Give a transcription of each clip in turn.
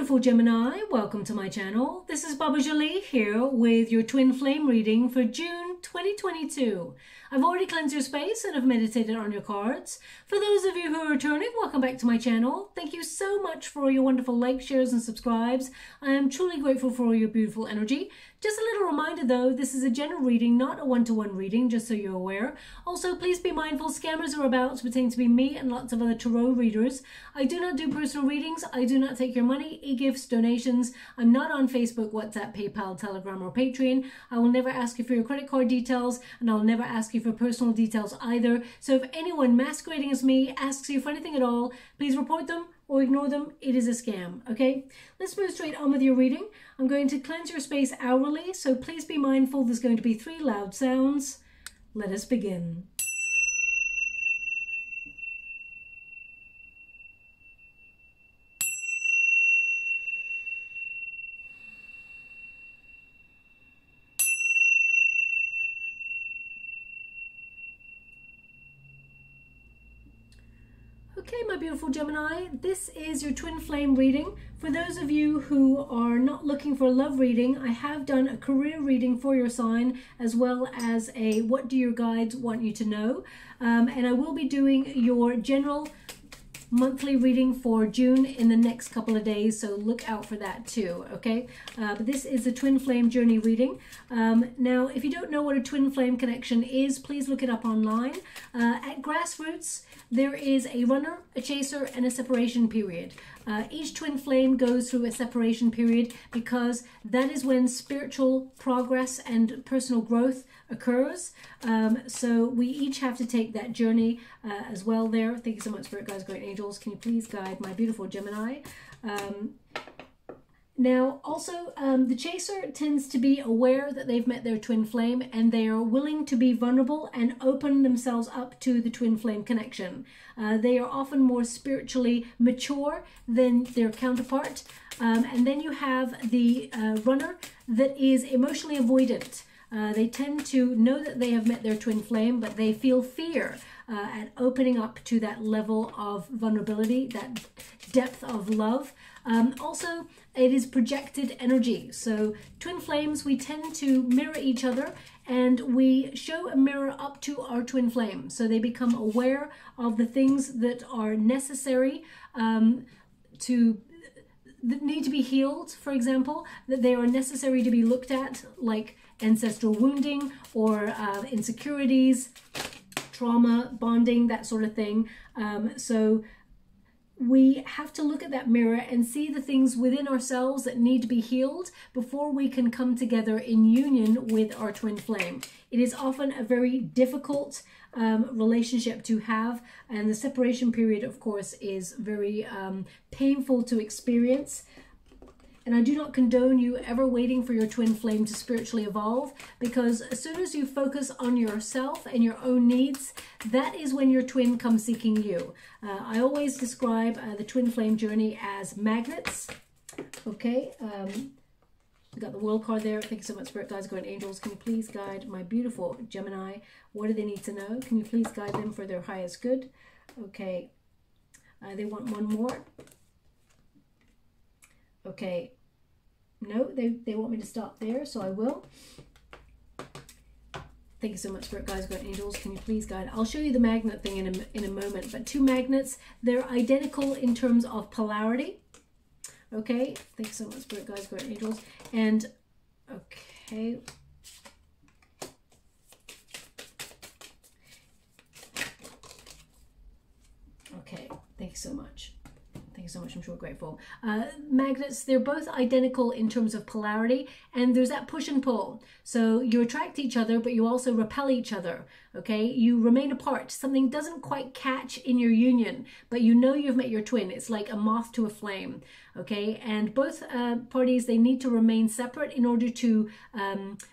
beautiful Gemini, welcome to my channel. This is Baba Jolie here with your twin flame reading for June 2022. I've already cleansed your space and have meditated on your cards. For those of you who are returning, welcome back to my channel. Thank you so much for your wonderful likes, shares and subscribes. I am truly grateful for your beautiful energy. Just a little reminder though, this is a general reading, not a one-to-one reading, just so you're aware. Also, please be mindful, scammers are about to pretend to be me and lots of other tarot readers. I do not do personal readings. I do not take your money, e-gifts, donations. I'm not on Facebook, WhatsApp, PayPal, Telegram or Patreon. I will never ask you for your credit card details and I'll never ask you for personal details either. So if anyone masquerading as me asks you for anything at all, please report them or ignore them. It is a scam, okay? Let's move straight on with your reading. I'm going to cleanse your space hourly, so please be mindful. There's going to be 3 loud sounds. Let us begin. Okay, my beautiful Gemini, this is your twin flame reading. For those of you who are not looking for a love reading, I have done a career reading for your sign, as well as a what do your guides want you to know. And I will be doing your general monthly reading for June in the next couple of days, so look out for that too, okay? But this is a twin flame journey reading. Now, if you don't know what a twin flame connection is, please look it up online. At Grassroots, there is a runner, a chaser, and a separation period. Each twin flame goes through a separation period because that is when spiritual progress and personal growth occurs. So we each have to take that journey as well there. Thank you so much, Spirit Guides, Great Angels. Can you please guide my beautiful Gemini? Now, also, the chaser tends to be aware that they've met their twin flame and they are willing to be vulnerable and open themselves up to the twin flame connection. They are often more spiritually mature than their counterpart. And then you have the runner that is emotionally avoidant. They tend to know that they have met their twin flame, but they feel fear at opening up to that level of vulnerability, that depth of love. Also, it is projected energy. So twin flames, we tend to mirror each other and we show a mirror up to our twin flame. So they become aware of the things that are necessary that need to be healed, for example, that they are necessary to be looked at, like ancestral wounding or insecurities, trauma, bonding, that sort of thing. So we have to look at that mirror and see the things within ourselves that need to be healed before we can come together in union with our twin flame. It is often a very difficult relationship to have, and the separation period, of course, is very painful to experience. And I do not condone you ever waiting for your twin flame to spiritually evolve, because as soon as you focus on yourself and your own needs, that is when your twin comes seeking you. I always describe the twin flame journey as magnets. Okay, we got the World card there. Thank you so much, Spirit Guides, Guardian Angels. Can you please guide my beautiful Gemini? What do they need to know? Can you please guide them for their highest good? Okay, they want one more. Okay, no, they want me to stop there, so I will. Thank you so much, Spirit Guides, Great Angels. Can you please guide? I'll show you the magnet thing in a moment, but 2 magnets, they're identical in terms of polarity. Okay, thank you so much, Spirit Guides, Great Angels. And, okay. Okay, thank you so much. Thank you so much, I'm sure grateful. Magnets, they're both identical in terms of polarity, and there's that push and pull. So you attract each other, but you also repel each other, okay? You remain apart. Something doesn't quite catch in your union, but you know you've met your twin. It's like a moth to a flame, okay? And both parties, they need to remain separate in order to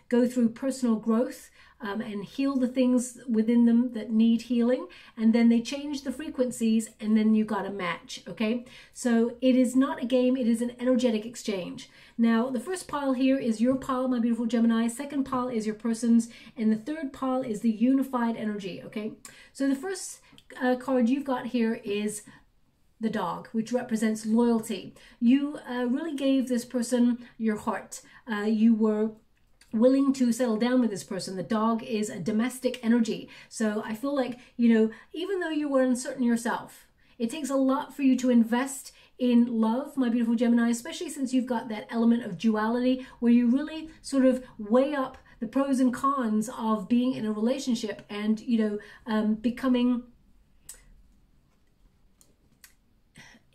go through personal growth and heal the things within them that need healing, and then they change the frequencies, and then you got a match, okay? So it is not a game, it is an energetic exchange. Now, the first pile here is your pile, my beautiful Gemini. Second pile is your person's, and the third pile is the unified energy, okay? So the first card you've got here is the dog, which represents loyalty. You really gave this person your heart. You were willing to settle down with this person. The dog is a domestic energy. So I feel like, you know, even though you were uncertain yourself, it takes a lot for you to invest in love, my beautiful Gemini, especially since you've got that element of duality where you really sort of weigh up the pros and cons of being in a relationship and, you know, becoming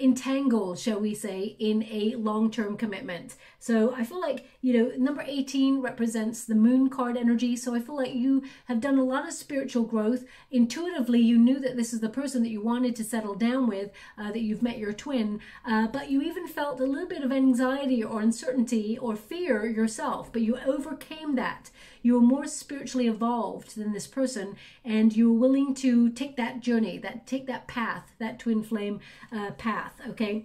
entangled, shall we say, in a long-term commitment. So I feel like, you know, number 18 represents the moon card energy. So I feel like you have done a lot of spiritual growth. Intuitively, you knew that this is the person that you wanted to settle down with, that you've met your twin, but you even felt a little bit of anxiety or uncertainty or fear yourself, but you overcame that. You were more spiritually evolved than this person, and you were willing to take that journey, take that path, that twin flame path, okay?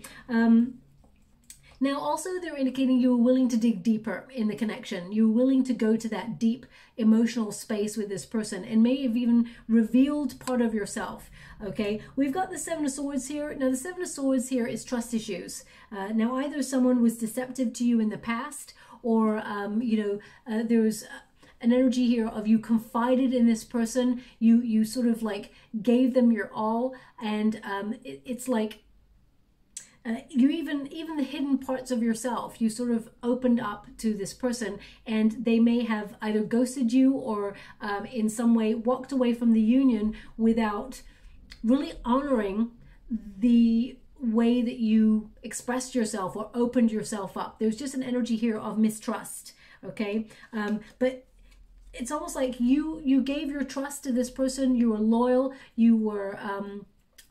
Now, also, they're indicating you were willing to dig deeper in the connection. You were willing to go to that deep emotional space with this person and may have even revealed part of yourself, okay? We've got the Seven of Swords here. Now, the Seven of Swords here is trust issues. Now, either someone was deceptive to you in the past or, you know, there's an energy here of you confided in this person. You sort of like gave them your all, and it's like, you even the hidden parts of yourself, you sort of opened up to this person, and they may have either ghosted you or in some way walked away from the union without really honoring the way that you expressed yourself or opened yourself up. There's just an energy here of mistrust, okay? But it's almost like you gave your trust to this person, you were loyal, you were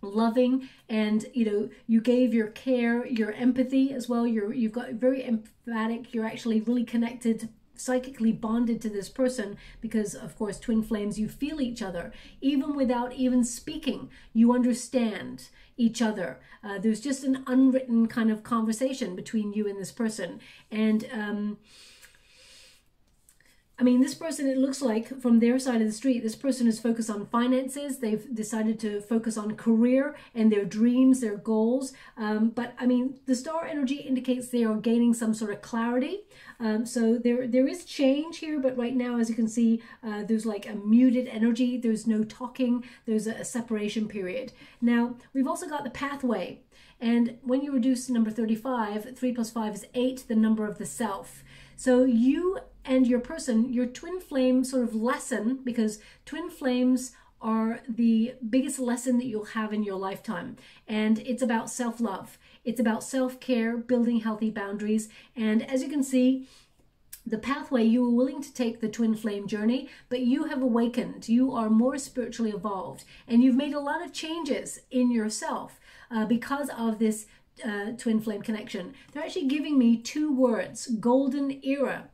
loving, and you know, you gave your care, your empathy as well. You've got very emphatic, you're actually really connected, psychically bonded to this person because, of course, twin flames, you feel each other even without even speaking. You understand each other. There's just an unwritten kind of conversation between you and this person. And I mean, this person, it looks like from their side of the street, this person is focused on finances. They've decided to focus on career and their dreams, their goals. But I mean, the star energy indicates they are gaining some sort of clarity. So there is change here, but right now, as you can see, there's like a muted energy. There's no talking. There's a separation period. Now, we've also got the pathway. And when you reduce number 35, 3 plus 5 is 8, the number of the self. So you and your person, your twin flame sort of lesson, because twin flames are the biggest lesson that you'll have in your lifetime. And it's about self-love. It's about self-care, building healthy boundaries. And as you can see, the pathway, you were willing to take the twin flame journey, but you have awakened. You are more spiritually evolved, and you've made a lot of changes in yourself because of this twin flame connection. They're actually giving me 2 words: golden era.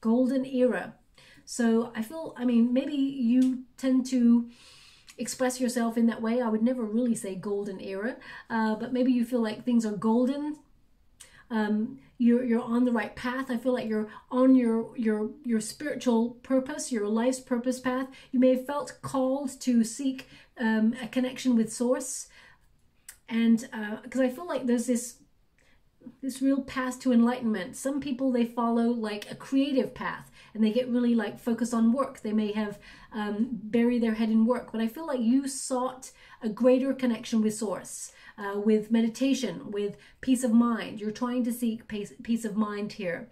Golden era. So I feel, I mean, maybe you tend to express yourself in that way. I would never really say golden era, but maybe you feel like things are golden. You're on the right path. I feel like you're on your spiritual purpose, your life's purpose path. You may have felt called to seek a connection with Source, and because I feel like there's this real path to enlightenment. Some people, they follow like a creative path and they get really like focused on work. They may have buried their head in work, but I feel like you sought a greater connection with Source, with meditation, with peace of mind. You're trying to seek peace of mind here.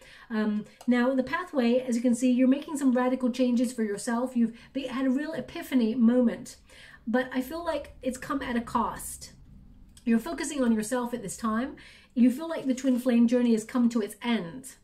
Now, the pathway, as you can see, you're making some radical changes for yourself. You've had a real epiphany moment, but I feel like it's come at a cost. You're focusing on yourself at this time. You feel like the twin flame journey has come to its end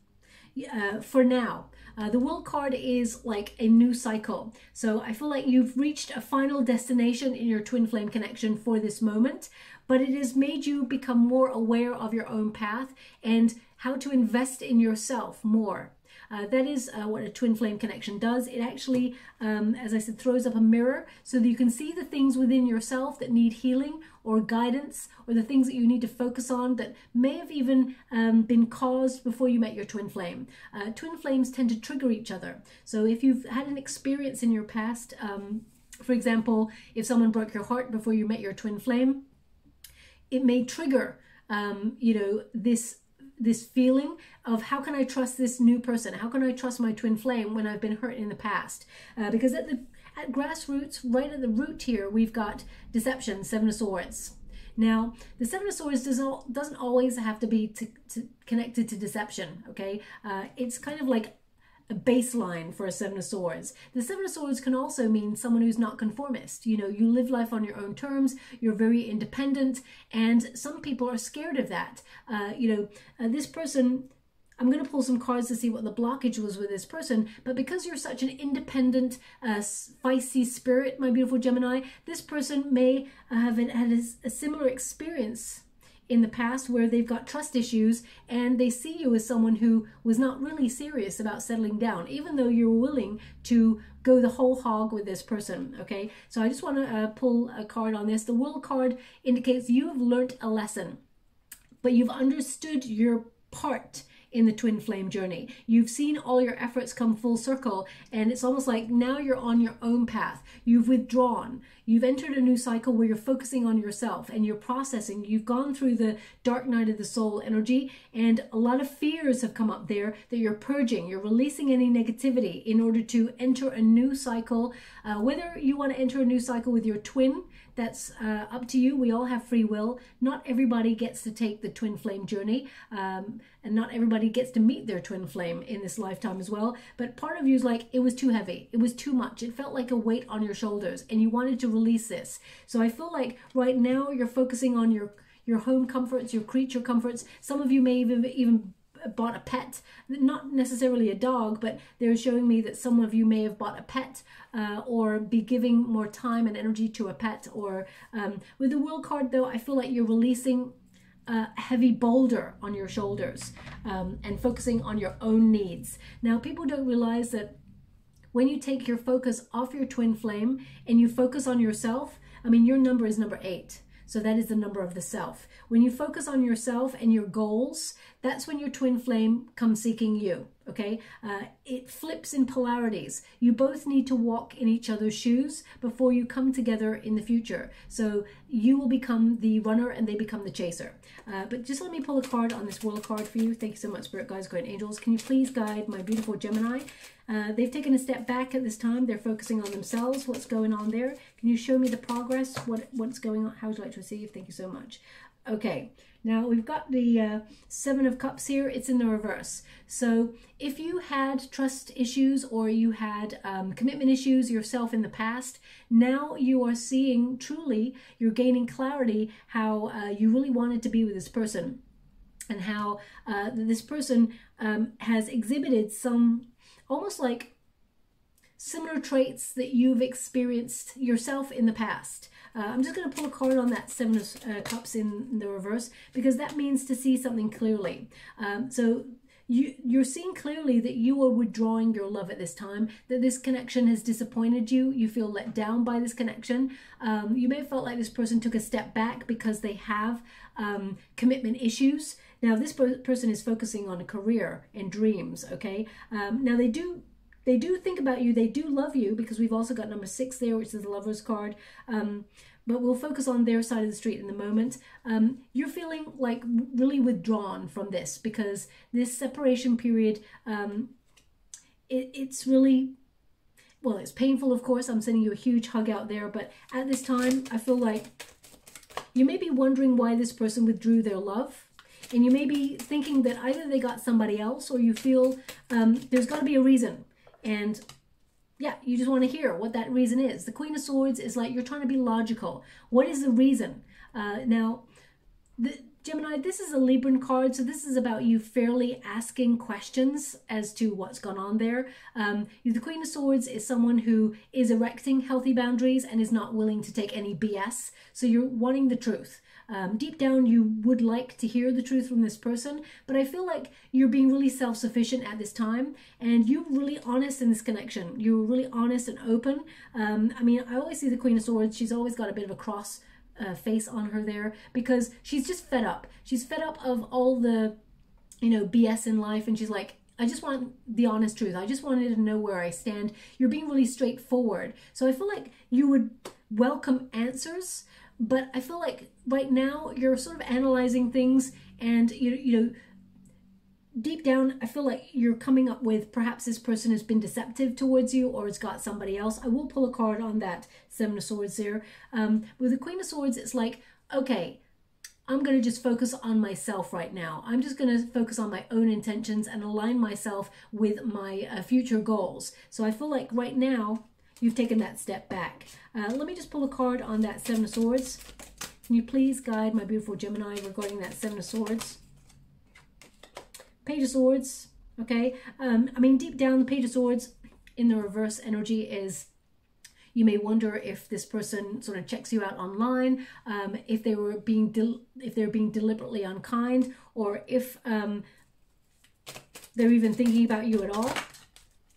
for now. The World card is like a new cycle. So I feel like you've reached a final destination in your twin flame connection for this moment, but it has made you become more aware of your own path and how to invest in yourself more. That is what a twin flame connection does. It actually, as I said, throws up a mirror so that you can see the things within yourself that need healing or guidance, or the things that you need to focus on that may have even been caused before you met your twin flame. Twin flames tend to trigger each other. So if you've had an experience in your past, for example, if someone broke your heart before you met your twin flame, it may trigger, you know, this feeling of how can I trust this new person? How can I trust my twin flame when I've been hurt in the past? Because at grassroots, right at the root here, we've got deception, Seven of Swords. Now, the Seven of Swords doesn't always have to be connected to deception, okay? It's kind of like a baseline for a Seven of Swords. The Seven of Swords can also mean someone who's not conformist. You know, you live life on your own terms, you're very independent, and some people are scared of that. You know, this person, I'm going to pull some cards to see what the blockage was with this person, but because you're such an independent, feisty spirit, my beautiful Gemini, this person may have had a similar experience in the past where they've got trust issues and they see you as someone who was not really serious about settling down, even though you're willing to go the whole hog with this person, okay? So I just want to pull a card on this. The World card indicates you have learned a lesson, but you've understood your part in the twin flame journey. You've seen all your efforts come full circle, and it's almost like now you're on your own path. You've withdrawn. You've entered a new cycle where you're focusing on yourself and you're processing. You've gone through the dark night of the soul energy, and a lot of fears have come up there that you're purging. You're releasing any negativity in order to enter a new cycle. Whether you want to enter a new cycle with your twin, that's up to you. We all have free will. Not everybody gets to take the twin flame journey, and not everybody gets to meet their twin flame in this lifetime as well. But part of you is like, it was too heavy. It was too much. It felt like a weight on your shoulders, and you wanted to release this. So I feel like right now you're focusing on your home comforts, your creature comforts. Some of you may even bought a pet, not necessarily a dog, but they're showing me that some of you may have bought a pet, or be giving more time and energy to a pet. Or with the World card though, I feel like you're releasing a heavy boulder on your shoulders, and focusing on your own needs. Now, people don't realize that when you take your focus off your twin flame and you focus on yourself, I mean, your number is number 8. So that is the number of the self. When you focus on yourself and your goals, that's when your twin flame comes seeking you, okay? It flips in polarities. You both need to walk in each other's shoes before you come together in the future. So you will become the runner and they become the chaser. But just let me pull a card on this World card for you. Thank you so much, Spirit Guides, Guardian Angels. Can you please guide my beautiful Gemini? They've taken a step back at this time. They're focusing on themselves. What's going on there? Can you show me the progress? What's going on? How would you like to receive? Thank you so much. Okay, now we've got the Seven of Cups here. It's in the reverse. So if you had trust issues or you had commitment issues yourself in the past, now you are seeing truly, you're gaining clarity how you really wanted to be with this person, and how this person has exhibited some almost like similar traits that you've experienced yourself in the past. I'm just going to pull a card on that Seven of Cups in the reverse, because that means to see something clearly. So you're seeing clearly that you are withdrawing your love at this time, that this connection has disappointed you. You feel let down by this connection. You may have felt like this person took a step back because they have commitment issues. Now, this person is focusing on a career and dreams, okay? Now, they do think about you. They do love you, because we've also got number 6 there, which is the Lover's card. But we'll focus on their side of the street in the moment. You're feeling like really withdrawn from this, because this separation period, it's really, well, it's painful, of course. I'm sending you a huge hug out there. But at this time, I feel like you may be wondering why this person withdrew their love. And you may be thinking that either they got somebody else, or you feel there's got to be a reason. And yeah, you just want to hear what that reason is. The Queen of Swords is like you're trying to be logical. What is the reason? Now, Gemini, this is a Libran card, so this is about you fairly asking questions as to what's gone on there. The Queen of Swords is someone who is erecting healthy boundaries and is not willing to take any BS. So you're wanting the truth. Deep down, you would like to hear the truth from this person, but I feel like you're being really self-sufficient at this time, and you're really honest in this connection. You're really honest and open. I mean, I always see the Queen of Swords. She's always got a bit of a cross face on her there, because she's just fed up. She's fed up of all the, BS in life, and she's like, I just want the honest truth. I just wanted to know where I stand. You're being really straightforward. So I feel like you would welcome answers, but I feel like right now you're sort of analyzing things, and you know, deep down, I feel like you're coming up with perhaps this person has been deceptive towards you or has got somebody else. I will pull a card on that Seven of Swords there. With the Queen of Swords, it's like, okay, I'm going to just focus on myself right now. I'm just going to focus on my own intentions and align myself with my future goals. So I feel like right now you've taken that step back. Let me just pull a card on that Seven of Swords. Can you please guide my beautiful Gemini regarding that Seven of Swords? Page of Swords, okay? I mean, deep down, the Page of Swords in the reverse energy is, you may wonder if this person sort of checks you out online, if they were being deliberately unkind, or if they're even thinking about you at all.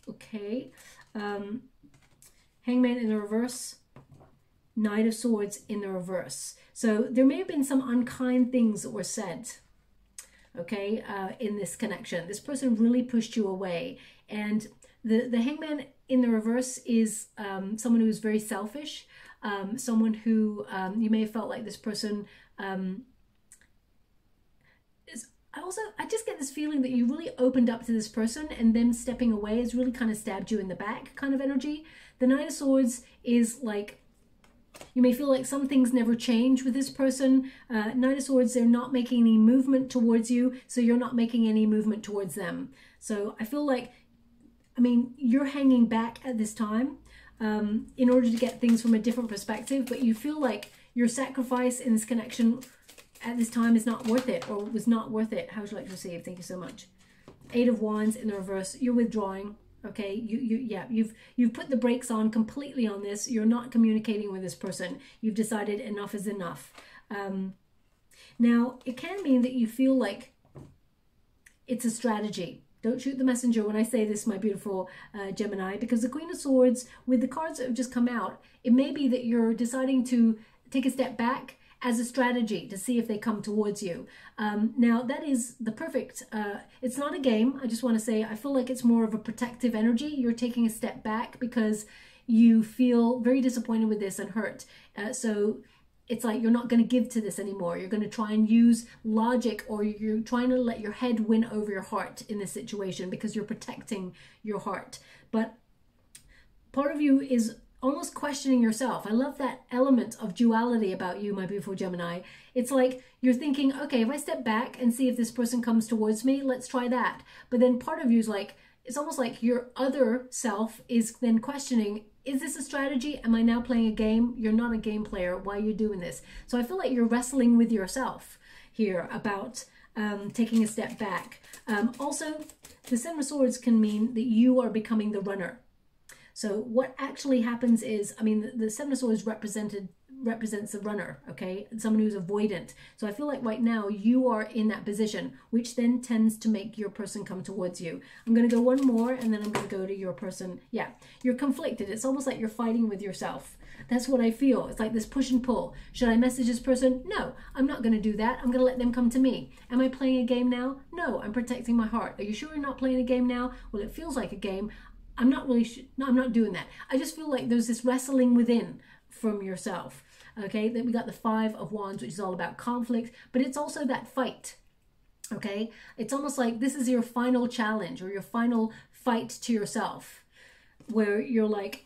Okay, Hangman in the reverse, Knight of Swords in the reverse. So there may have been some unkind things that were said, okay, in this connection. This person really pushed you away, and the Hangman in the reverse is someone who is very selfish, someone who you may have felt like this person is. I just get this feeling that you really opened up to this person, and them stepping away has really kind of stabbed you in the back kind of energy. The Knight of Swords is like, you may feel like some things never change with this person. Knight of Swords, they're not making any movement towards you, so you're not making any movement towards them. So I feel like, I mean, you're hanging back at this time in order to get things from a different perspective, but you feel like your sacrifice in this connection at this time is not worth it, or was not worth it. How would you like to receive? Thank you so much. Eight of Wands in the reverse. You're withdrawing. Okay, you've put the brakes on completely on this. You're not communicating with this person. You've decided enough is enough. Now, it can mean that you feel like it's a strategy. Don't shoot the messenger when I say this, my beautiful Gemini, because the Queen of Swords, with the cards that have just come out, it may be that you're deciding to take a step back as a strategy to see if they come towards you. Now, that is the perfect, it's not a game. I just want to say, I feel like it's more of a protective energy. You're taking a step back because you feel very disappointed with this and hurt. So it's like you're not going to give to this anymore. You're going to try and use logic, or you're trying to let your head win over your heart in this situation because you're protecting your heart. But part of you is almost questioning yourself. I love that element of duality about you, my beautiful Gemini. It's like you're thinking, okay, if I step back and see if this person comes towards me, let's try that. But then part of you is like, it's almost like your other self is then questioning, is this a strategy? Am I now playing a game? You're not a game player. Why are you doing this? So I feel like you're wrestling with yourself here about taking a step back. Also, the Seven of Swords can mean that you are becoming the runner. So what actually happens is, I mean, the Seven of Swords represents the runner, okay? Someone who's avoidant. So I feel like right now you are in that position, which then tends to make your person come towards you. I'm going to go one more, and then I'm going to go to your person. Yeah, you're conflicted. It's almost like you're fighting with yourself. That's what I feel. It's like this push and pull. Should I message this person? No, I'm not going to do that. I'm going to let them come to me. Am I playing a game now? No, I'm protecting my heart. Are you sure you're not playing a game now? Well, it feels like a game. I'm not really no, I'm not doing that. I just feel like there's this wrestling within from yourself. Okay, then we got the Five of Wands, which is all about conflict, but it's also that fight. Okay, it's almost like this is your final challenge or your final fight to yourself, where you're like,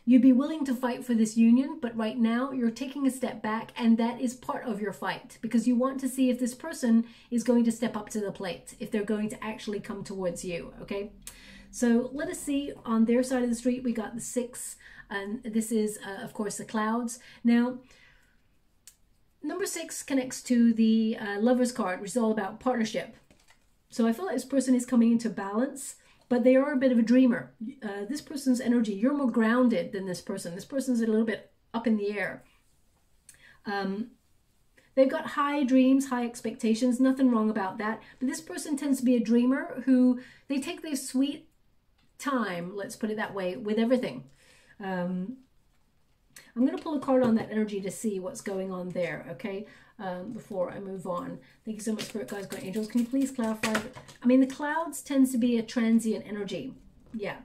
you'd be willing to fight for this union, but right now you're taking a step back, and that is part of your fight because you want to see if this person is going to step up to the plate, if they're going to actually come towards you. Okay. So let us see, on their side of the street, we got the Six, and this is, of course, the clouds. Now, number 6 connects to the Lover's card, which is all about partnership. So I feel like this person is coming into balance, but they are a bit of a dreamer. This person's energy, you're more grounded than this person. This person's a little bit up in the air. They've got high dreams, high expectations, nothing wrong about that. But this person tends to be a dreamer who, they take their sweet time, let's put it that way, with everything. I'm going to pull a card on that energy to see what's going on there, okay, before I move on. Thank you so much, Spirit Guides, God Angels. Can you please clarify? I mean, the clouds tends to be a transient energy. Yeah.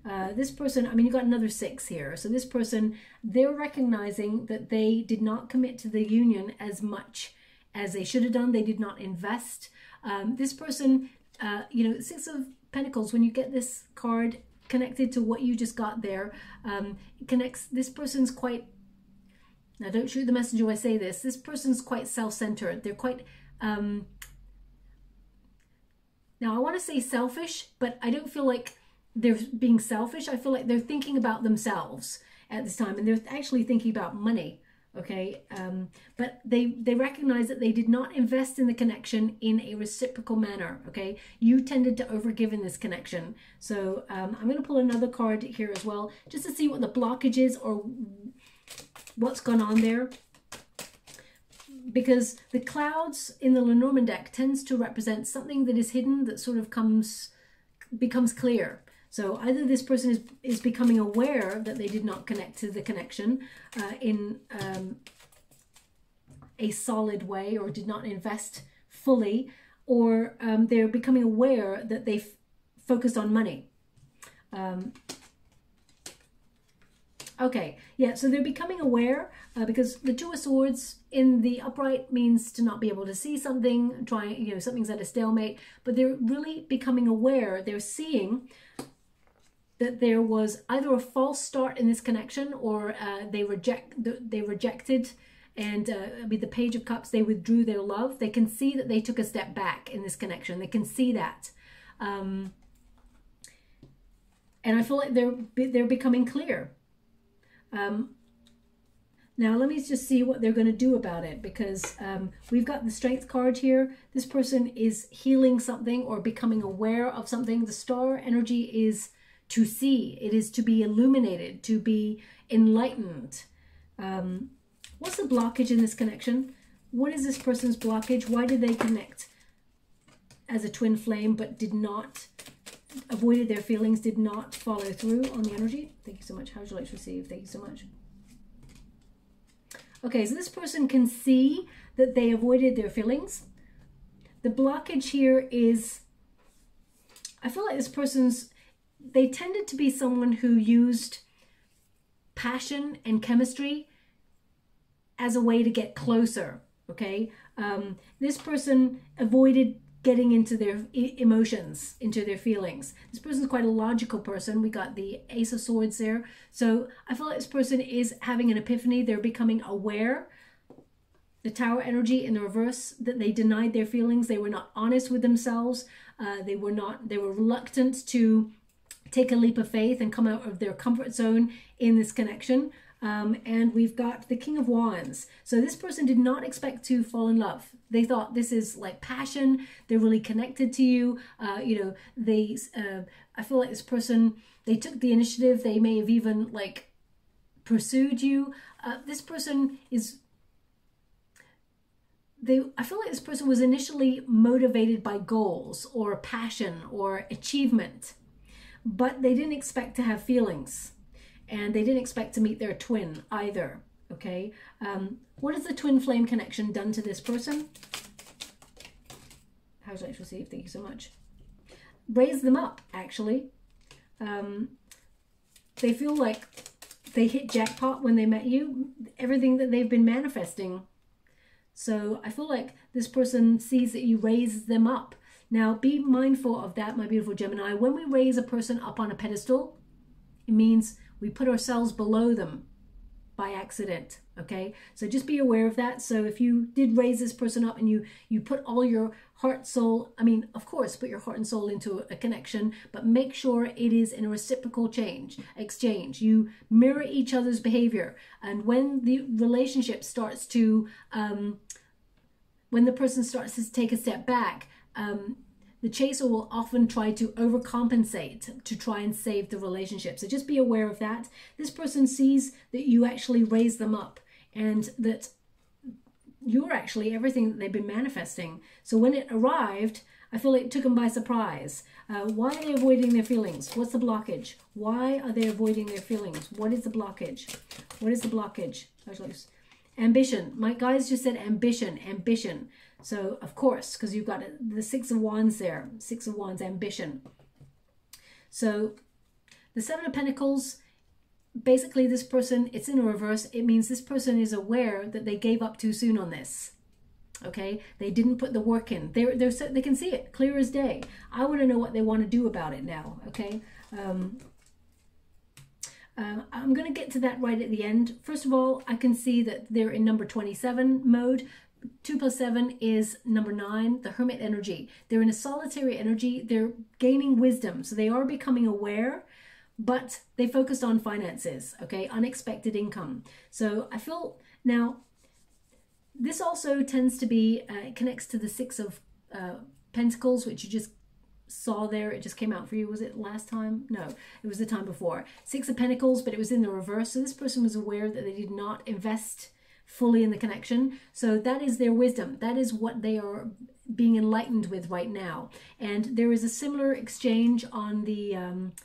This person, I mean, you got another 6 here. So this person, they're recognizing that they did not commit to the union as much as they should have done. They did not invest. This person, you know, 6 of Pentacles, when you get this card connected to what you just got there, it connects, this person's quite, now don't shoot the messenger when I say this person's quite self-centered. They're quite, now I want to say selfish, but I don't feel like they're being selfish. I feel like they're thinking about themselves at this time, and they're actually thinking about money. Okay, but they recognize that they did not invest in the connection in a reciprocal manner. Okay, you tended to overgive in this connection. So I'm going to pull another card here as well, just to see what the blockage is or what's gone on there. Because the clouds in the Lenormand deck tends to represent something that is hidden that sort of becomes clear. So either this person is becoming aware that they did not connect to the connection in a solid way, or did not invest fully, or they're becoming aware that they focused on money. Okay, yeah, so they're becoming aware because the 2 of Swords in the upright means to not be able to see something, you know, something's at a stalemate, but they're really becoming aware. They're seeing that there was either a false start in this connection, or they rejected, and I mean, the Page of Cups, they withdrew their love. They can see that they took a step back in this connection. They can see that. And I feel like they're becoming clear. Now let me just see what they're going to do about it, because we've got the Strength card here. This person is healing something or becoming aware of something. The Star energy is to see. It is to be illuminated, to be enlightened. What's the blockage in this connection? What is this person's blockage? Why did they connect as a twin flame but did not, avoided their feelings, did not follow through on the energy? Thank you so much. How would you like to receive? Thank you so much. Okay, so this person can see that they avoided their feelings. The blockage here is, I feel like this person's, they tended to be someone who used passion and chemistry as a way to get closer, okay? This person avoided getting into their emotions, into their feelings. This person's quite a logical person. We got the Ace of Swords there. So I feel like this person is having an epiphany. They're becoming aware. The Tower energy in the reverse, that they denied their feelings. They were not honest with themselves. They were reluctant to take a leap of faith and come out of their comfort zone in this connection. And we've got the King of Wands. So this person did not expect to fall in love. They thought this is like passion. They're really connected to you. You know, I feel like this person, they took the initiative. They may have even like pursued you. This person is, I feel like this person was initially motivated by goals or passion or achievement, but they didn't expect to have feelings, and they didn't expect to meet their twin either. Okay, what has the twin flame connection done to this person? How would you like to receive? Thank you so much. Raise them up, actually. They feel like they hit jackpot when they met you, everything that they've been manifesting. So I feel like this person sees that you raise them up. Now, be mindful of that, my beautiful Gemini. When we raise a person up on a pedestal, it means we put ourselves below them by accident, okay? So just be aware of that. So if you did raise this person up and you put all your heart, soul, I mean, of course, put your heart and soul into a connection, but make sure it is in a reciprocal exchange. You mirror each other's behavior. And when the relationship starts to, when the person starts to take a step back, the chaser will often try to overcompensate to try and save the relationship. So just be aware of that. This person sees that you actually raise them up and that you're actually everything that they've been manifesting. So when it arrived, I feel like it took them by surprise. Why are they avoiding their feelings? What's the blockage? Why are they avoiding their feelings? What is the blockage? What is the blockage? Ambition. My guys just said ambition, ambition. So, of course, because you've got the Six of Wands there. Six of Wands, ambition. So, The Seven of Pentacles, basically this person, it's in a reverse. It means this person is aware that they gave up too soon on this. Okay, they didn't put the work in. They can see it clear as day. I want to know what they want to do about it now. Okay, I'm going to get to that right at the end. First of all, I can see that they're in number 27 mode. 2 plus 7 is number 9, the Hermit energy. They're in a solitary energy. They're gaining wisdom. So they are becoming aware, but they focused on finances, okay? Unexpected income. So I feel now, this also tends to be, connects to the 6 of Pentacles, which you just saw there. It just came out for you. Was it last time? No, it was the time before. 6 of Pentacles, but it was in the reverse. So this person was aware that they did not invest fully in the connection. So that is their wisdom. That is what they are being enlightened with right now. And there is a similar exchange on the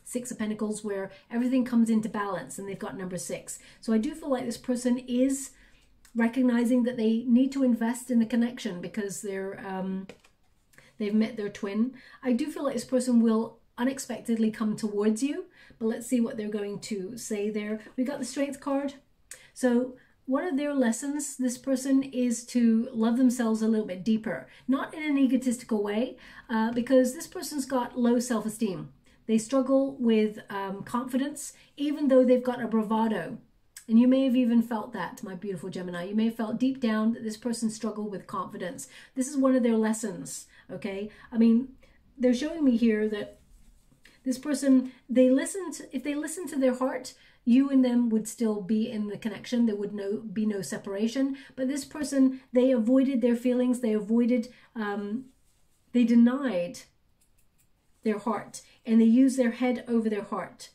6 of Pentacles where everything comes into balance, and they've got number 6. So I do feel like this person is recognizing that they need to invest in the connection because they've met their twin. I do feel like this person will unexpectedly come towards you, but let's see what they're going to say there. We got the Strength card. So one of their lessons, this person, is to love themselves a little bit deeper, not in an egotistical way, because this person's got low self-esteem. They struggle with confidence, even though they've got a bravado. And you may have even felt that, my beautiful Gemini. You may have felt deep down that this person struggled with confidence. This is one of their lessons, okay? I mean, they're showing me here that this person, if they listen to their heart, you and them would still be in the connection. There would be no separation. But this person, they avoided their feelings. They avoided, they denied their heart. And they used their head over their heart.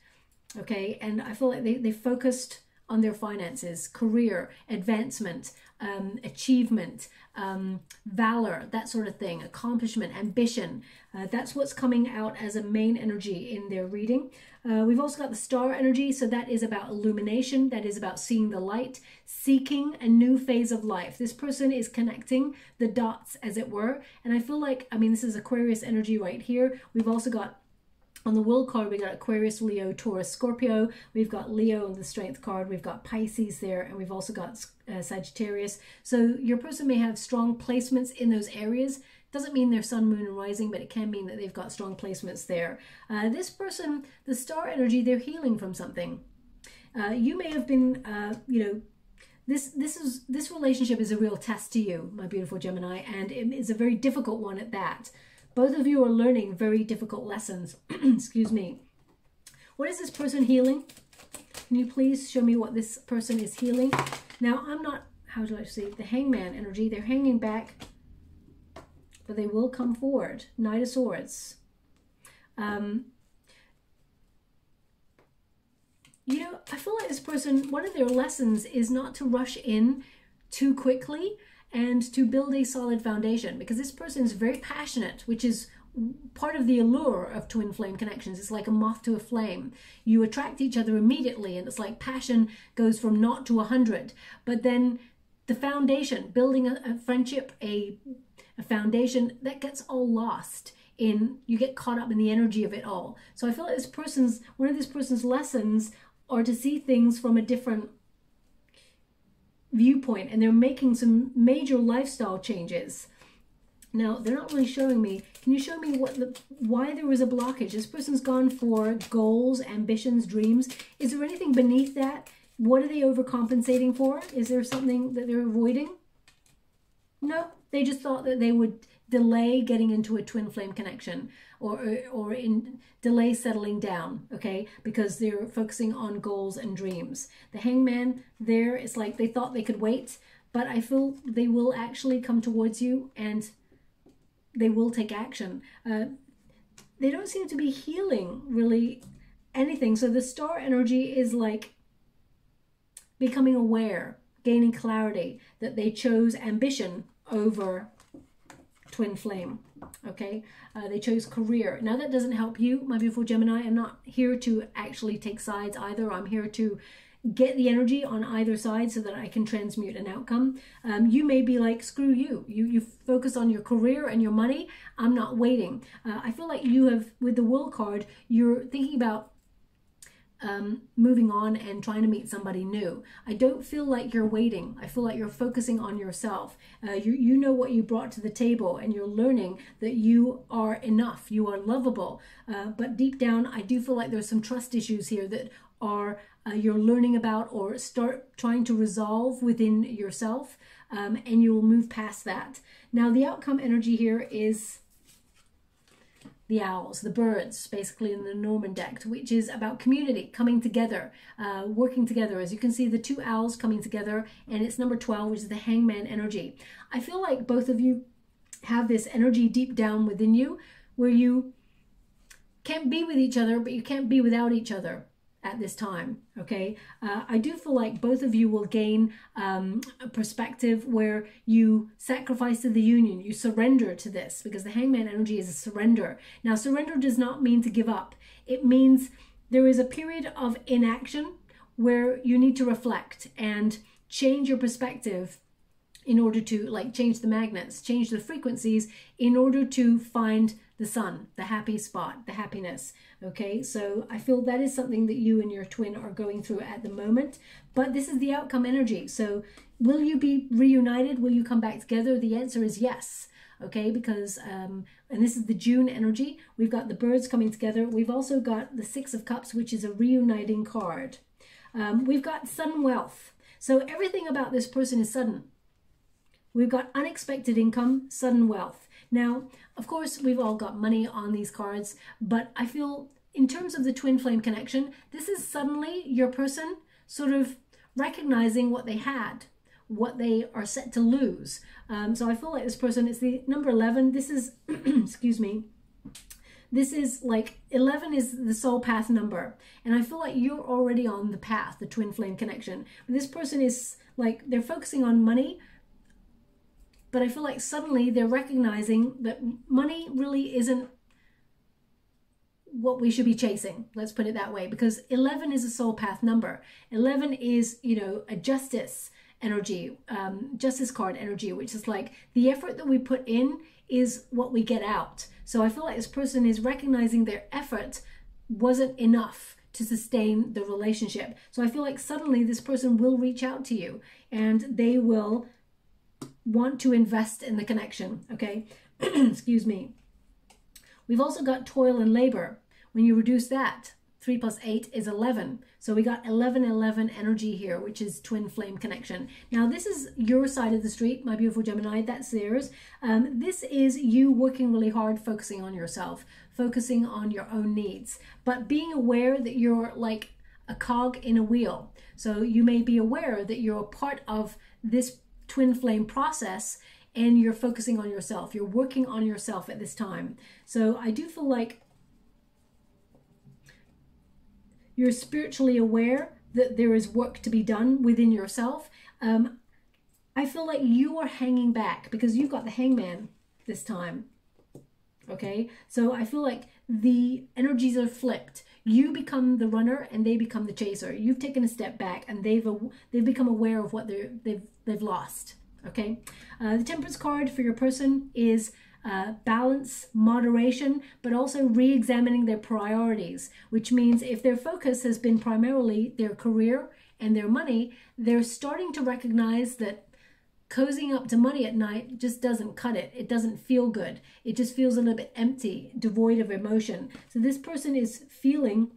Okay? And I feel like they focused on their finances, career, advancement, achievement, valor, that sort of thing, accomplishment, ambition. That's what's coming out as a main energy in their reading. We've also got the Star energy, so that is about illumination, that is about seeing the light, seeking a new phase of life. This person is connecting the dots, as it were, and I feel like, I mean, this is Aquarius energy right here. We've also got, on the World card, we got Aquarius, Leo, Taurus, Scorpio. We've got Leo on the Strength card. We've got Pisces there, and we've also got Sagittarius. So your person may have strong placements in those areas. Doesn't mean they're sun, moon, and rising, but it can mean that they've got strong placements there. This person, the Star energy, they're healing from something. You may have been, you know, this relationship is a real test to you, my beautiful Gemini, and it is a very difficult one at that. Both of you are learning very difficult lessons. Excuse me. What is this person healing? Can you please show me what this person is healing? Now, I'm not, how do I say, the Hangman energy. They're hanging back, but they will come forward. Knight of Swords. You know, I feel like this person, one of their lessons is not to rush in too quickly and to build a solid foundation, because this person is very passionate, which is part of the allure of twin flame connections. It's like a moth to a flame. You attract each other immediately, and it's like passion goes from 0 to 100. But then the foundation, building a friendship, a foundation, that gets all lost in, you get caught up in the energy of it all. So I feel like one of this person's lessons are to see things from a different viewpoint, and they're making some major lifestyle changes. Now, they're not really showing me. Can you show me why there was a blockage? This person's gone for goals, ambitions, dreams. Is there anything beneath that? What are they overcompensating for? Is there something that they're avoiding? No, they just thought that they would delay getting into a twin flame connection, or delay settling down, okay, because they're focusing on goals and dreams. The Hangman there, it's like they thought they could wait, but I feel they will actually come towards you and they will take action. They don't seem to be healing really anything. So the Star energy is like becoming aware, gaining clarity that they chose ambition over twin flame. Okay, they chose career. Now that doesn't help you, my beautiful Gemini. I'm not here to actually take sides either. I'm here to get the energy on either side so that I can transmute an outcome. You may be like, screw you. You focus on your career and your money. I'm not waiting. I feel like you have, with the World card, you're thinking about moving on and trying to meet somebody new. I don't feel like you're waiting. I feel like you're focusing on yourself. You know what you brought to the table, and you're learning that you are enough. You are lovable. But deep down, I do feel like there's some trust issues here that are you're learning about or start trying to resolve within yourself, and you will move past that. Now, the outcome energy here is the owls, the birds, basically in the Norman deck, which is about community, coming together, working together. As you can see, the two owls coming together, and it's number 12, which is the hangman energy. I feel like both of you have this energy deep down within you where you can't be with each other, but you can't be without each other at this time, okay? I do feel like both of you will gain a perspective where you sacrifice to the union, you surrender to this, because the hangman energy is a surrender. Now, surrender does not mean to give up. It means there is a period of inaction where you need to reflect and change your perspective in order to, like, change the magnets, change the frequencies in order to find the sun, the happy spot, the happiness. Okay, so I feel that is something that you and your twin are going through at the moment, but this is the outcome energy. So will you be reunited? Will you come back together? The answer is yes. Okay, because, and this is the June energy. We've got the birds coming together. We've also got the Six of Cups, which is a reuniting card. We've got sudden wealth. So everything about this person is sudden. We've got unexpected income, sudden wealth. Now, of course, we've all got money on these cards, but I feel in terms of the twin flame connection, this is suddenly your person sort of recognizing what they had, what they are set to lose. So I feel like this person is the number 11. This is, excuse me, this is like 11 is the soul path number. And I feel like you're already on the path, the twin flame connection. This person is like, they're focusing on money, but I feel like suddenly they're recognizing that money really isn't what we should be chasing. Let's put it that way, because 11 is a soul path number. 11 is, you know, a justice energy, justice card energy, which is like the effort that we put in is what we get out. So I feel like this person is recognizing their effort wasn't enough to sustain the relationship. So I feel like suddenly this person will reach out to you and they will want to invest in the connection, okay? Excuse me. We've also got toil and labor. When you reduce that, 3 plus 8 is 11. So we got 11-11 energy here, which is twin flame connection. Now, this is your side of the street, my beautiful Gemini. That's theirs. This is you working really hard, focusing on yourself, focusing on your own needs, but being aware that you're like a cog in a wheel. So you may be aware that you're a part of this twin flame process and you're focusing on yourself. You're working on yourself at this time. So I do feel like you're spiritually aware that there is work to be done within yourself. I feel like you are hanging back because you've got the hangman this time. Okay, so I feel like the energies are flipped. You become the runner and they become the chaser. You've taken a step back and they've become aware of what they've lost. Okay, the Temperance card for your person is balance, moderation, but also re-examining their priorities, which means if their focus has been primarily their career and their money, they're starting to recognize that cozying up to money at night just doesn't cut it. It doesn't feel good. It just feels a little bit empty, devoid of emotion. So this person is feeling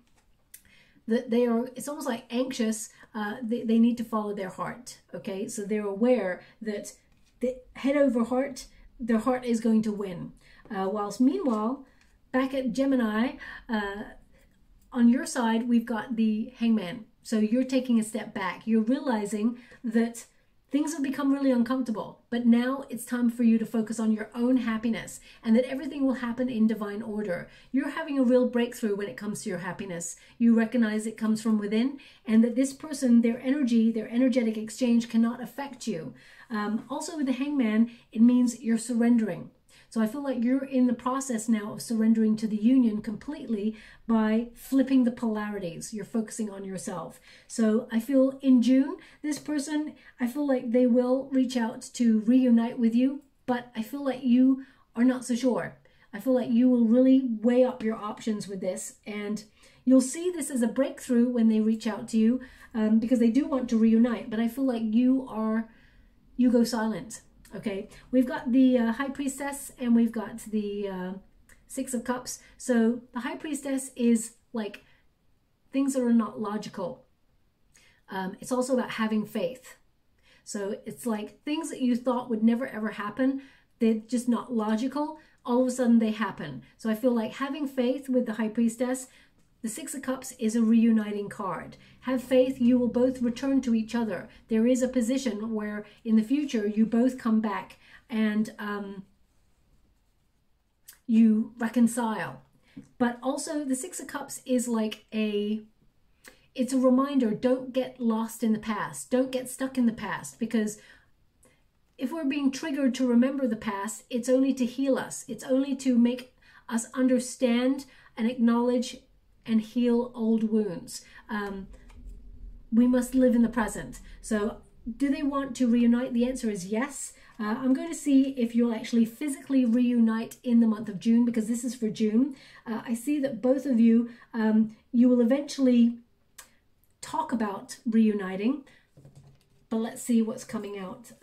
that they are, it's almost like anxious. They need to follow their heart. Okay, so they're aware that the head over heart, their heart is going to win. Whilst meanwhile, back at Gemini, on your side, we've got the hangman. So you're taking a step back. You're realizing that things have become really uncomfortable, but now it's time for you to focus on your own happiness and that everything will happen in divine order. You're having a real breakthrough when it comes to your happiness. You recognize it comes from within and that this person, their energy, their energetic exchange cannot affect you. Also with the hangman, it means you're surrendering. So I feel like you're in the process now of surrendering to the union completely by flipping the polarities. You're focusing on yourself. So I feel in June, this person, I feel like they will reach out to reunite with you, but I feel like you are not so sure. I feel like you will really weigh up your options with this, and you'll see this as a breakthrough when they reach out to you, because they do want to reunite, but I feel like you go silent. Okay, we've got the High Priestess and we've got the Six of Cups. So the High Priestess is like things that are not logical. It's also about having faith. So it's like things that you thought would never ever happen, they're just not logical. All of a sudden they happen. So I feel like having faith with the High Priestess. The Six of Cups is a reuniting card. Have faith, you will both return to each other. There is a position where in the future you both come back and you reconcile. But also the Six of Cups is like it's a reminder, don't get lost in the past. Don't get stuck in the past, because if we're being triggered to remember the past, it's only to heal us. It's only to make us understand and acknowledge and heal old wounds. We must live in the present. So do they want to reunite? The answer is yes. I'm going to see if you'll actually physically reunite in the month of June, because this is for June. I see that both of you, you will eventually talk about reuniting, but let's see what's coming out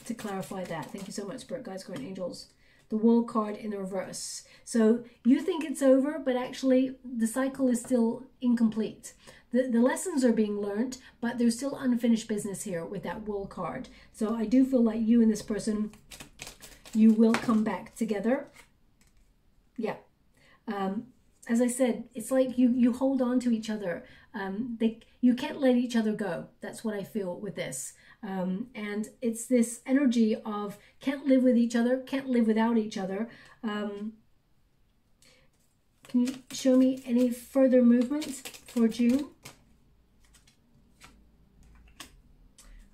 to clarify that. Thank you so much, Spirit Guides, Guardian Angels. The World card in the reverse. So you think it's over, but actually the cycle is still incomplete. The lessons are being learned, but there's still unfinished business here with that World card. So I do feel like you and this person, you will come back together. Yeah. As I said, it's like you hold on to each other. You can't let each other go. That's what I feel with this. And it's this energy of can't live with each other, can't live without each other. Can you show me any further movement for June?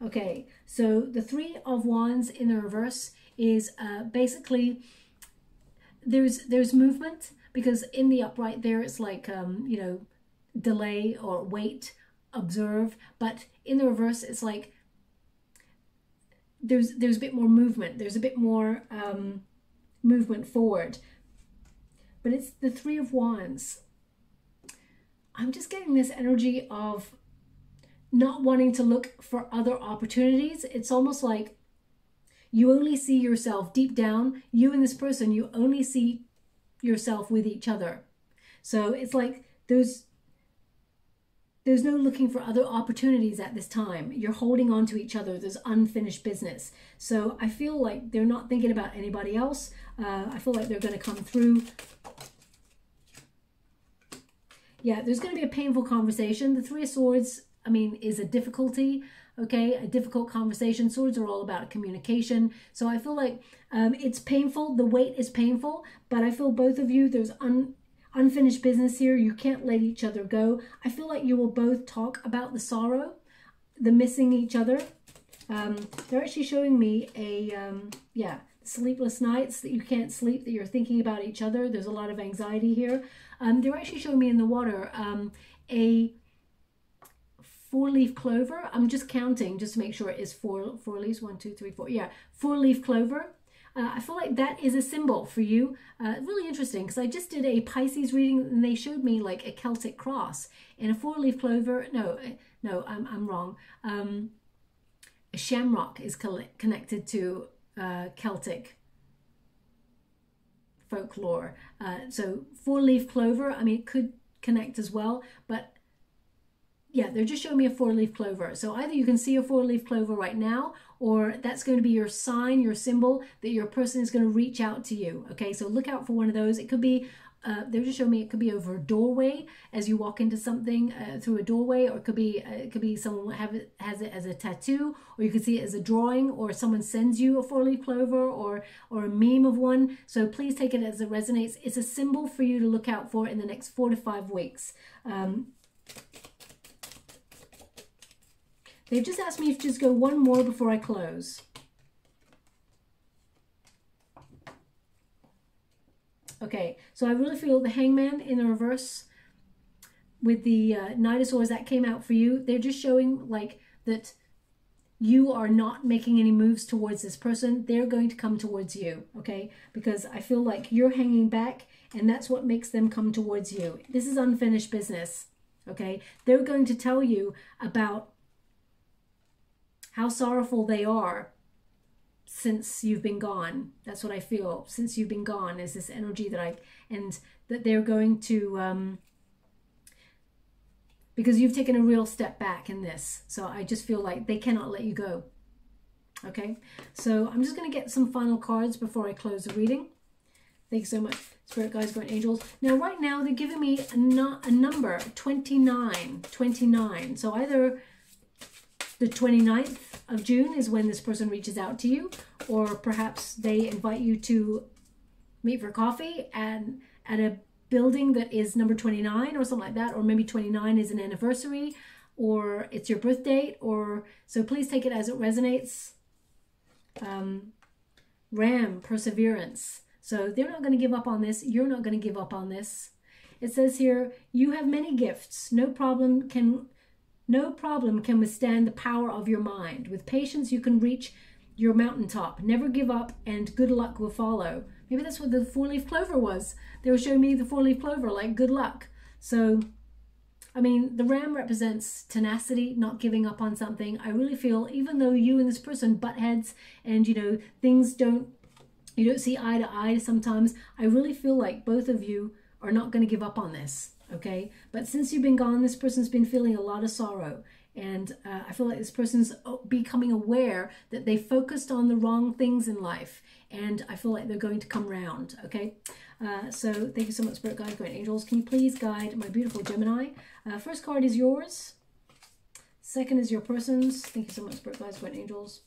Okay, so the Three of Wands in the reverse is basically there's movement, because in the upright there it's like you know, delay or wait, observe, but in the reverse it's like there's a bit more movement. There's a bit more movement forward. But it's the Three of Wands. I'm just getting this energy of not wanting to look for other opportunities. It's almost like you only see yourself deep down, you and this person, you only see yourself with each other. So it's like there's no looking for other opportunities at this time. You're holding on to each other. There's unfinished business. So I feel like they're not thinking about anybody else. I feel like they're going to come through. Yeah, there's going to be a painful conversation. The Three of Swords, I mean, is a difficulty, okay? A difficult conversation. Swords are all about communication. So I feel like it's painful. The weight is painful, but I feel both of you, there's unfinished business here. You can't let each other go. I feel like you will both talk about the sorrow, the missing each other. They're actually showing me yeah, sleepless nights, that you can't sleep, that you're thinking about each other. There's a lot of anxiety here. They're actually showing me in the water a 4-leaf clover. I'm just counting just to make sure it is four leaves. 1, 2, 3, 4. Yeah, 4-leaf clover. I feel like that is a symbol for you. Really interesting, because I just did a Pisces reading and they showed me like a Celtic cross and a 4-leaf clover. No, I'm wrong. A shamrock is connected to Celtic folklore. So 4-leaf clover, I mean, it could connect as well, but yeah, they're just showing me a 4-leaf clover. So either you can see a 4-leaf clover right now, or that's going to be your sign, your symbol that your person is going to reach out to you. Okay, so look out for one of those. It could be, they're just showing me it could be over a doorway as you walk into something through a doorway, or it could be someone has it as a tattoo, or you could see it as a drawing, or someone sends you a 4-leaf clover, or a meme of one. So please take it as it resonates. It's a symbol for you to look out for in the next 4 to 5 weeks. They've just asked me to just go one more before I close. Okay, so I really feel the Hangman in the reverse with the Knight of Swords that came out for you. They're just showing like that you are not making any moves towards this person, they're going to come towards you, okay? Because I feel like you're hanging back, and that's what makes them come towards you. This is unfinished business, okay? They're going to tell you about how sorrowful they are since you've been gone. That's what I feel. Since you've been gone is this energy and that they're going to, because you've taken a real step back in this. So I just feel like they cannot let you go. Okay, so I'm just going to get some final cards before I close the reading. Thank you so much, Spirit Guides, Guardian Angels. Now, right now, they're giving me a number, 29. 29. So either the 29th of June is when this person reaches out to you, or perhaps they invite you to meet for coffee at a building that is number 29 or something like that, or maybe 29 is an anniversary, or it's your birth date, or so please take it as it resonates. Ram, perseverance. So they're not going to give up on this. You're not going to give up on this. It says here, you have many gifts. No problem can withstand the power of your mind. With patience, you can reach your mountaintop. Never give up, and good luck will follow. Maybe that's what the four-leaf clover was. They were showing me the four-leaf clover, like good luck. So, I mean, the ram represents tenacity, not giving up on something. I really feel, even though you and this person butt heads and, you know, you don't see eye to eye sometimes, I really feel like both of you are not going to give up on this, okay? But since you've been gone, this person's been feeling a lot of sorrow. And I feel like this person's becoming aware that they focused on the wrong things in life. And I feel like they're going to come round, okay? So thank you so much, Spirit Guides, Guardian Angels. Can you please guide my beautiful Gemini? First card is yours. Second is your person's. Thank you so much, Spirit Guides, Guardian Angels.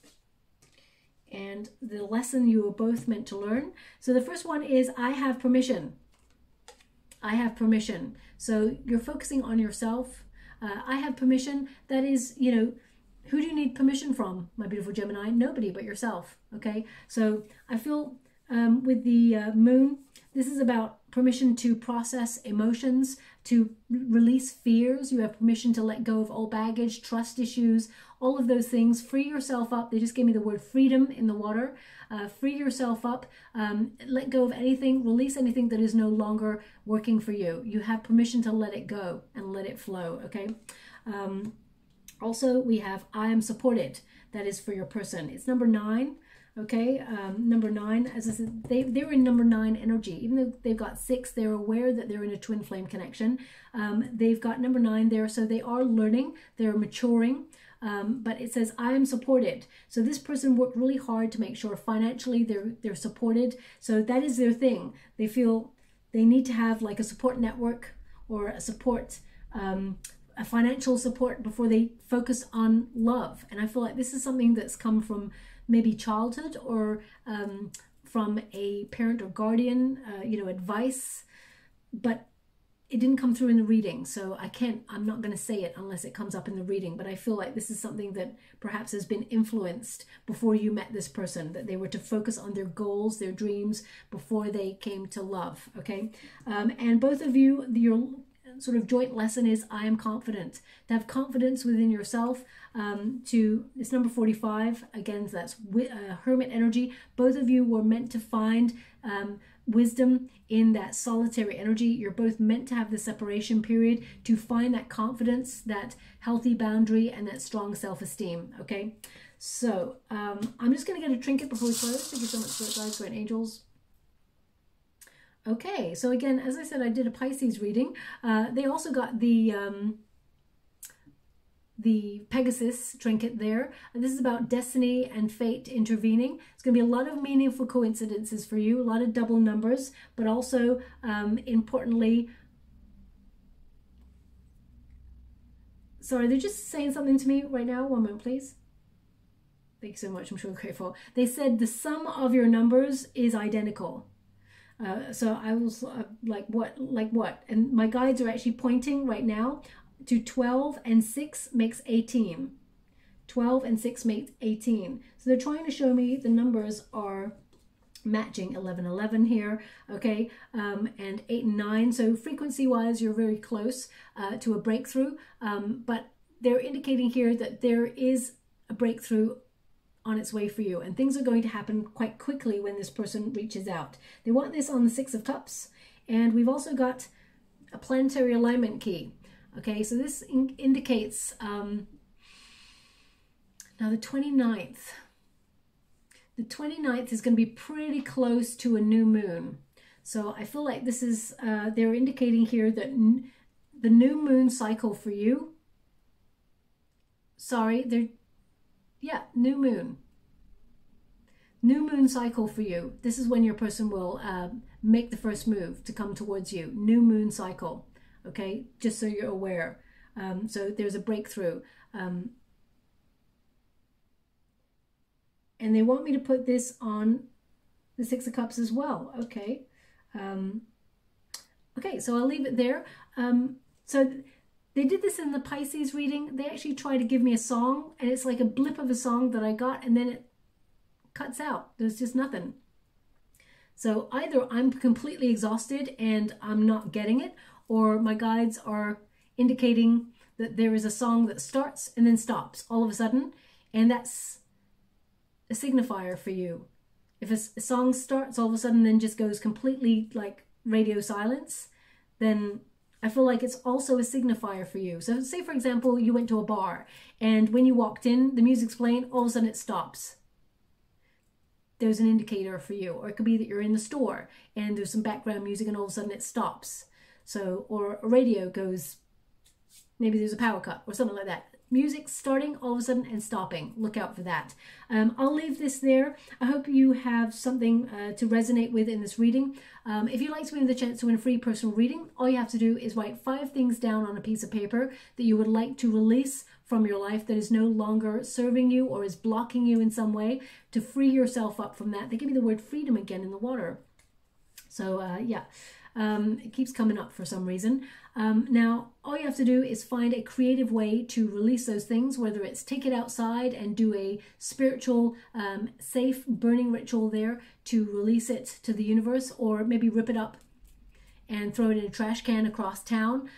And the lesson you are both meant to learn. So the first one is, I have permission. I have permission. So you're focusing on yourself. I have permission. That is, you know, who do you need permission from, my beautiful Gemini? Nobody but yourself, okay? So I feel with the moon, this is about permission to process emotions, to release fears. You have permission to let go of old baggage, trust issues, all of those things. Free yourself up. They just gave me the word freedom in the water. Free yourself up. Let go of anything. Release anything that is no longer working for you. You have permission to let it go and let it flow, okay? Also, we have I am supported. That is for your person. It's number 9. Okay, number 9, as I said, they're in number 9 energy. Even though they've got 6, they're aware that they're in a twin flame connection. They've got number 9 there, so they are learning, they're maturing. But it says, I am supported. So this person worked really hard to make sure financially they're supported. So that is their thing. They feel they need to have like a support network or a support, a financial support before they focus on love. And I feel like this is something that's come from maybe childhood or from a parent or guardian, you know, advice, but it didn't come through in the reading. So I'm not going to say it unless it comes up in the reading, but I feel like this is something that perhaps has been influenced before you met this person, that they were to focus on their goals, their dreams before they came to love. Okay. And both of you, your sort of joint lesson is I am confident. To have confidence within yourself. It's number 45. Again, so that's hermit energy. Both of you were meant to find wisdom in that solitary energy. You're both meant to have the separation period to find that confidence, that healthy boundary, and that strong self-esteem. Okay, so I'm just going to get a trinket before we close. Thank you so much, Spirit Guides, Guardian Angels. Okay, so again, as I said, I did a Pisces reading. They also got the Pegasus trinket there. And this is about destiny and fate intervening. It's going to be a lot of meaningful coincidences for you, a lot of double numbers, but also importantly, sorry, they're just saying something to me right now. One moment, please. Thank you so much. I'm sure grateful. They said the sum of your numbers is identical. So I was like what? And my guides are actually pointing right now to 12 and 6 makes 18. 12 and 6 makes 18. So they're trying to show me the numbers are matching. 11, 11 here, okay, and 8 and 9. So frequency-wise, you're very close to a breakthrough, but they're indicating here that there is a breakthrough on its way for you, and things are going to happen quite quickly when this person reaches out. They want this on the Six of Cups, and we've also got a planetary alignment key. Okay, so this indicates now the 29th. The 29th is going to be pretty close to a new moon. So I feel like this is, they're indicating here that the new moon cycle for you, new moon. New moon cycle for you. This is when your person will make the first move to come towards you. New moon cycle. Okay, just so you're aware. So there's a breakthrough. And they want me to put this on the Six of Cups as well. Okay. Okay, so I'll leave it there. So they did this in the Pisces reading. They actually tried to give me a song, and it's like a blip of a song that I got, and then it cuts out. There's just nothing. So either I'm completely exhausted and I'm not getting it, or my guides are indicating that there is a song that starts and then stops all of a sudden, and that's a signifier for you. If a song starts all of a sudden then just goes completely like radio silence, then I feel like it's also a signifier for you. So say, for example, you went to a bar, and when you walked in, the music's playing, all of a sudden it stops. There's an indicator for you. Or it could be that you're in the store and there's some background music and all of a sudden it stops. So, or a radio goes, maybe there's a power cut or something like that. Music starting all of a sudden and stopping. Look out for that. I'll leave this there. I hope you have something to resonate with in this reading. If you'd like to win the chance to win a free personal reading, all you have to do is write 5 things down on a piece of paper that you would like to release from your life that is no longer serving you or is blocking you in some way, to free yourself up from that. They give me the word freedom again in the water. So yeah. It keeps coming up for some reason. Now, all you have to do is find a creative way to release those things, whether it's take it outside and do a spiritual, safe burning ritual there to release it to the universe, or maybe rip it up and throw it in a trash can across town.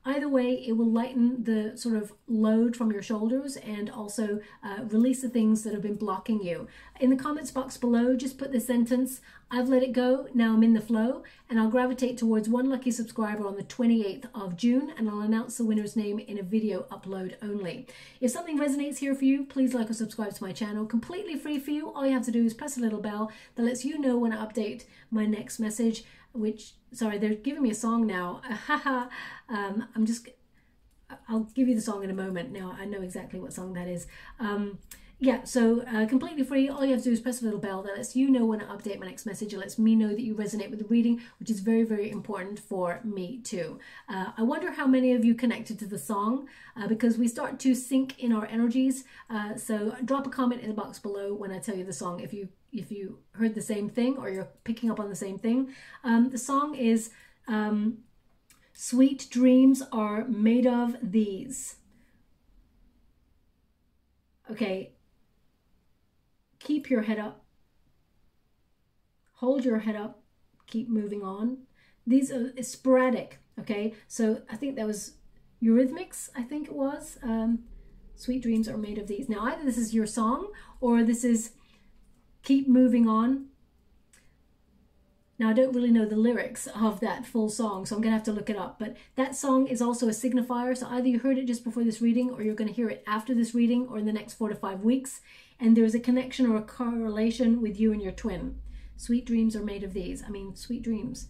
Either way, it will lighten the sort of load from your shoulders and also release the things that have been blocking you. In the comments box below, just put the sentence, "I've let it go, now I'm in the flow," and I'll gravitate towards one lucky subscriber on the 28th of June, and I'll announce the winner's name in a video upload only. If something resonates here for you, please like or subscribe to my channel. Completely free for you. All you have to do is press a little bell that lets you know when I update my next message, which, sorry, they're giving me a song now. I'll give you the song in a moment. Now I know exactly what song that is. Yeah, so completely free. All you have to do is press a little bell that lets you know when I update my next message. It lets me know that you resonate with the reading, which is very, very important for me too. I wonder how many of you connected to the song, because we start to sync in our energies. So drop a comment in the box below when I tell you the song if you heard the same thing or you're picking up on the same thing. The song is "Sweet Dreams Are Made of These." Okay. Keep your head up. Hold your head up. Keep moving on. These are sporadic, okay? So I think that was Eurythmics, I think it was. Sweet dreams are made of these. Now, either this is your song or this is keep moving on. Now, I don't really know the lyrics of that full song, so I'm going to have to look it up. But that song is also a signifier, so either you heard it just before this reading or you're going to hear it after this reading or in the next 4 to 5 weeks. And there's a connection or a correlation with you and your twin. Sweet dreams are made of these. I mean, sweet dreams.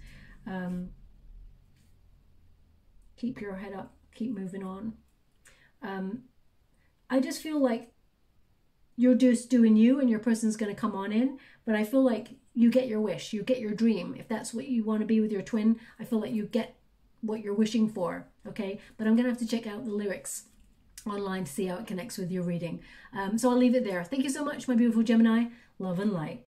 Keep your head up. Keep moving on. I just feel like you're just doing you and your person's going to come on in. But I feel like you get your wish. You get your dream. If that's what you want to be with your twin, I feel like you get what you're wishing for. Okay? But I'm going to have to check out the lyrics online to see how it connects with your reading. So I'll leave it there. Thank you so much, my beautiful Gemini. Love and light.